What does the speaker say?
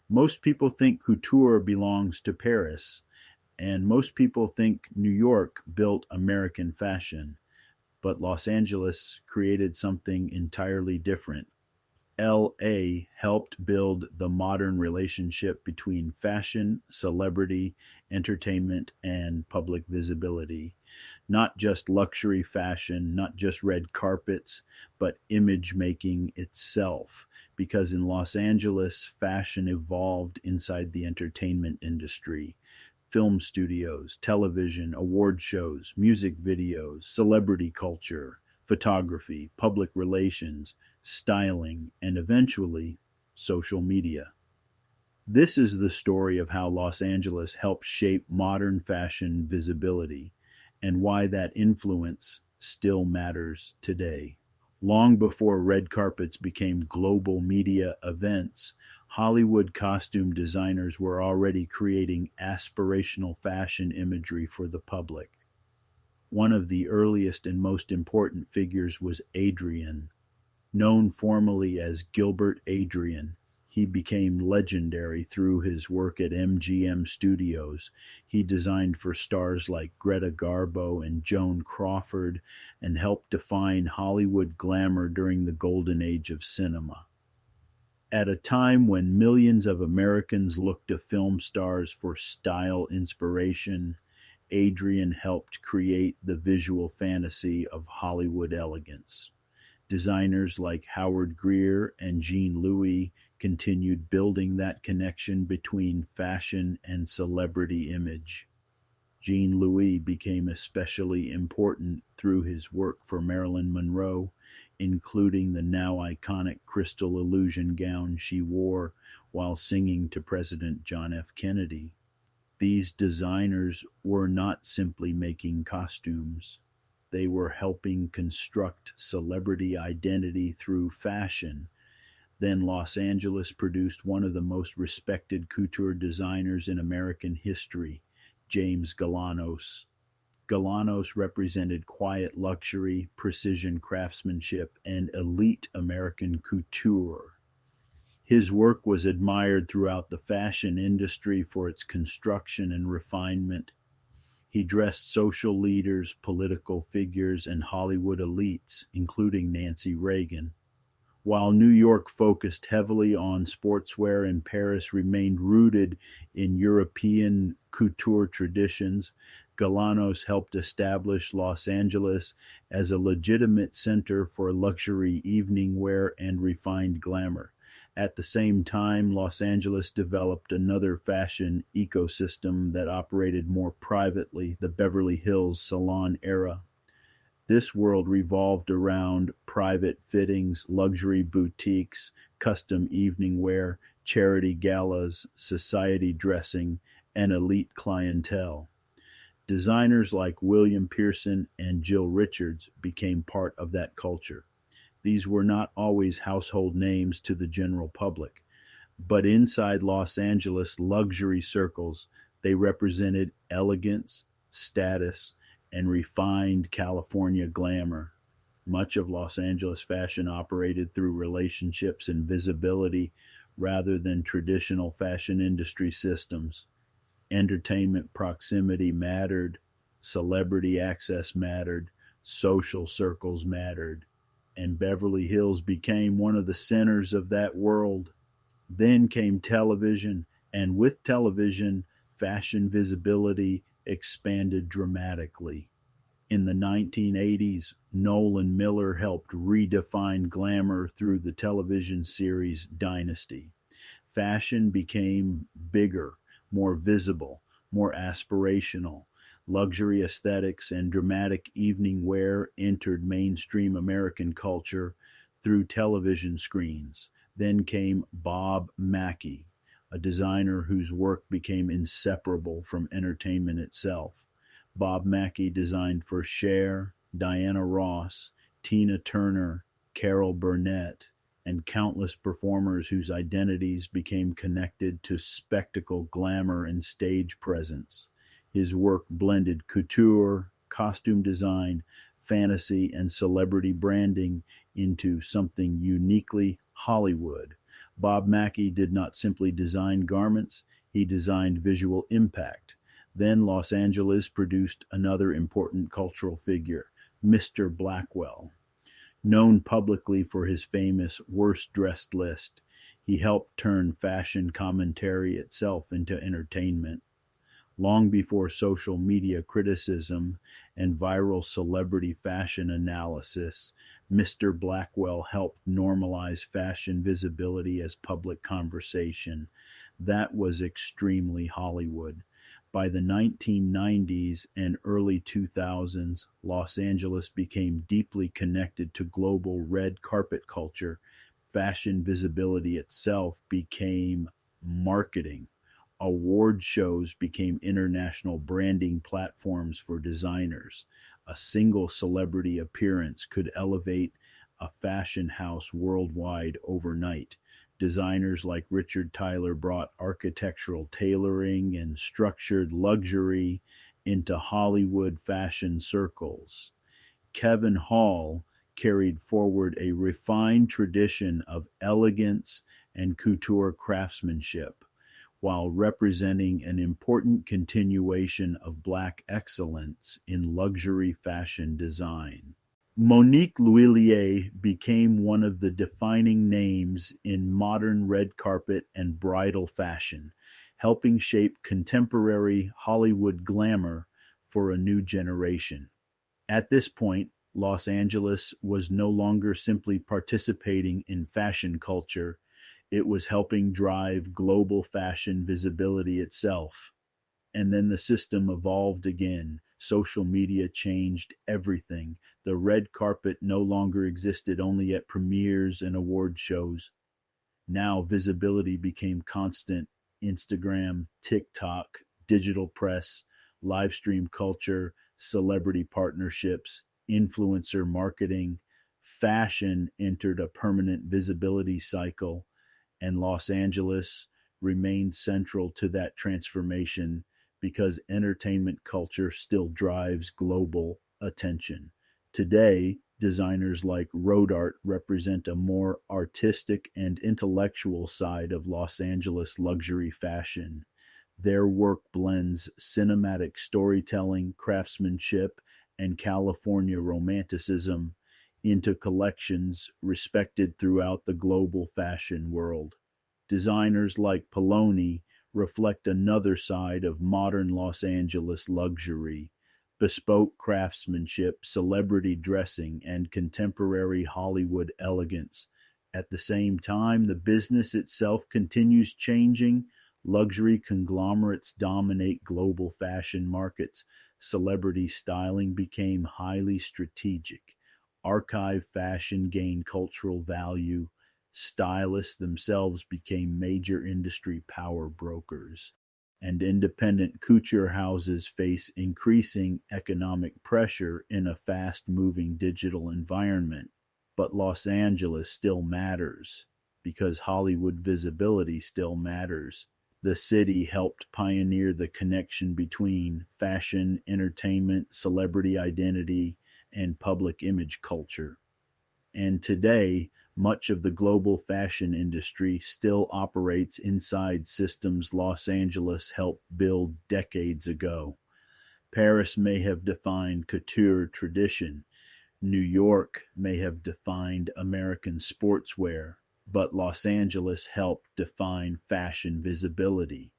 Most people think couture belongs to Paris, and most people think New York built American fashion, but Los Angeles created something entirely different. LA helped build the modern relationship between fashion, celebrity, entertainment, and public visibility. Not just luxury fashion, not just red carpets, but image making itself. Because in Los Angeles, fashion evolved inside the entertainment industry. Film studios, television, award shows, music videos, celebrity culture, photography, public relations, styling, and eventually social media. This is the story of how Los Angeles helped shape modern fashion visibility and why that influence still matters today. Long before red carpets became global media events, Hollywood costume designers were already creating aspirational fashion imagery for the public. One of the earliest and most important figures was Adrian. Known formally as Gilbert Adrian, he became legendary through his work at MGM Studios. He designed for stars like Greta Garbo and Joan Crawford and helped define Hollywood glamour during the golden age of cinema. At a time when millions of Americans looked to film stars for style inspiration, Adrian helped create the visual fantasy of Hollywood elegance. Designers like Howard Greer and Jean Louis continued building that connection between fashion and celebrity image. Jean Louis became especially important through his work for Marilyn Monroe, including the now iconic crystal illusion gown she wore while singing to President John F. Kennedy. These designers were not simply making costumes. They were helping construct celebrity identity through fashion. Then Los Angeles produced one of the most respected couture designers in American history, James Galanos. Galanos represented quiet luxury, precision craftsmanship, and elite American couture. His work was admired throughout the fashion industry for its construction and refinement. He dressed social leaders, political figures, and Hollywood elites, including Nancy Reagan. While New York focused heavily on sportswear and Paris remained rooted in European couture traditions, Galanos helped establish Los Angeles as a legitimate center for luxury evening wear and refined glamour. At the same time, Los Angeles developed another fashion ecosystem that operated more privately, the Beverly Hills salon era. This world revolved around private fittings, luxury boutiques, custom evening wear, charity galas, society dressing, and elite clientele. Designers like William Pearson and Jill Richards became part of that culture. These were not always household names to the general public, but inside Los Angeles luxury circles, they represented elegance, status, and refined California glamour. Much of Los Angeles fashion operated through relationships and visibility rather than traditional fashion industry systems. Entertainment proximity mattered, celebrity access mattered, social circles mattered, and Beverly Hills became one of the centers of that world. Then came television, and with television, fashion visibility expanded dramatically. In the 1980s, Nolan Miller helped redefine glamour through the television series Dynasty. Fashion became bigger, more visible, more aspirational. Luxury aesthetics and dramatic evening wear entered mainstream American culture through television screens. Then came Bob Mackie, a designer whose work became inseparable from entertainment itself. Bob Mackie designed for Cher, Diana Ross, Tina Turner, Carol Burnett, and countless performers whose identities became connected to spectacle, glamour, and stage presence. His work blended couture, costume design, fantasy, and celebrity branding into something uniquely Hollywood. Bob Mackie did not simply design garments, he designed visual impact. Then Los Angeles produced another important cultural figure, Mr. Blackwell. Known publicly for his famous worst dressed list, he helped turn fashion commentary itself into entertainment. Long before social media criticism and viral celebrity fashion analysis, Mr. Blackwell helped normalize fashion visibility as public conversation. That was extremely Hollywood. By the 1990s and early 2000s, Los Angeles became deeply connected to global red carpet culture. Fashion visibility itself became marketing. Award shows became international branding platforms for designers. A single celebrity appearance could elevate a fashion house worldwide overnight. Designers like Richard Tyler brought architectural tailoring and structured luxury into Hollywood fashion circles. Kevan carried forward a refined tradition of elegance and couture craftsmanship, while representing an important continuation of Black excellence in luxury fashion design. Monique Lhuillier became one of the defining names in modern red carpet and bridal fashion, helping shape contemporary Hollywood glamour for a new generation. At this point, Los Angeles was no longer simply participating in fashion culture, it was helping drive global fashion visibility itself. And then the system evolved again. Social media changed everything. The red carpet no longer existed only at premieres and award shows. Now visibility became constant. Instagram, TikTok, digital press, live stream culture, celebrity partnerships, influencer marketing. Fashion entered a permanent visibility cycle, and Los Angeles remains central to that transformation because entertainment culture still drives global attention. Today, designers like Rodarte represent a more artistic and intellectual side of Los Angeles luxury fashion. Their work blends cinematic storytelling, craftsmanship, and California romanticism into collections respected throughout the global fashion world. Designers like Pellone reflect another side of modern Los Angeles luxury: bespoke craftsmanship, celebrity dressing, and contemporary Hollywood elegance. At the same time, the business itself continues changing. Luxury conglomerates dominate global fashion markets. Celebrity styling became highly strategic. Archive fashion gained cultural value. Stylists themselves became major industry power brokers, and independent couture houses face increasing economic pressure in a fast-moving digital environment. But Los Angeles still matters because Hollywood visibility still matters. The city helped pioneer the connection between fashion, entertainment, celebrity identity, and public image culture. And today, much of the global fashion industry still operates inside systems Los Angeles helped build decades ago. Paris may have defined couture tradition. New York may have defined American sportswear, but Los Angeles helped define fashion visibility.